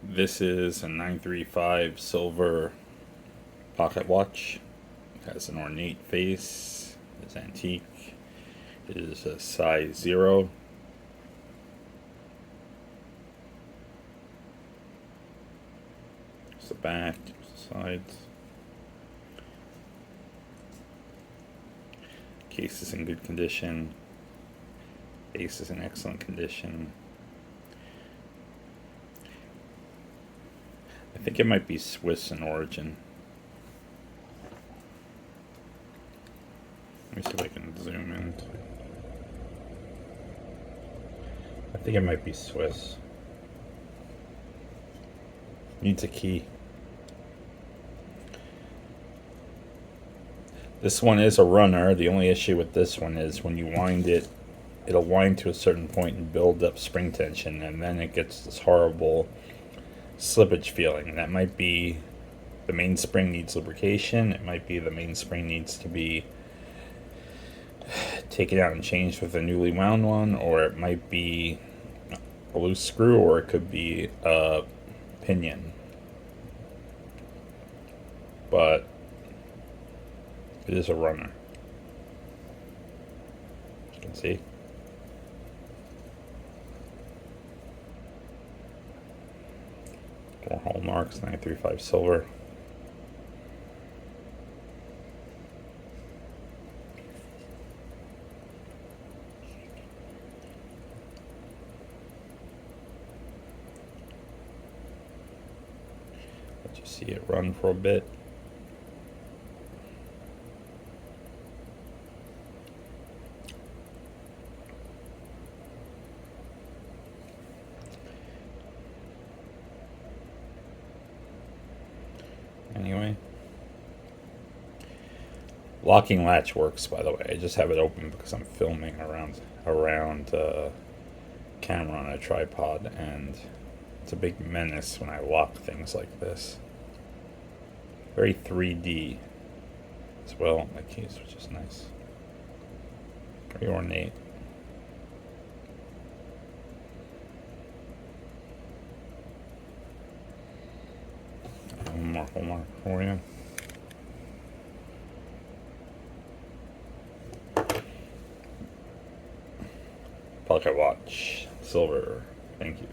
This is a 935 silver pocket watch. It has an ornate face. It's antique. It is a size 0. There's the back, there's the sides. Case is in good condition. Base is in excellent condition. I think it might be Swiss in origin. Let me see if I can zoom in. I think it might be Swiss. Needs a key. This one is a runner. The only issue with this one is when you wind it, it'll wind to a certain point and build up spring tension, and then it gets this horrible slippage feeling. That might be the mainspring needs lubrication. It might be the mainspring needs to be taken out and changed with a newly wound one, or it might be a loose screw, or it could be a pinion. But it is a runner, as you can see. More hallmarks, 935 silver. Let you see it run for a bit. Anyway, locking latch works, by the way. I just have it open because I'm filming around camera on a tripod, and it's a big menace when I lock things like this. Very 3D as well, my keys, which is nice. Very ornate. One more hallmark for you. Pocket watch, silver. Thank you.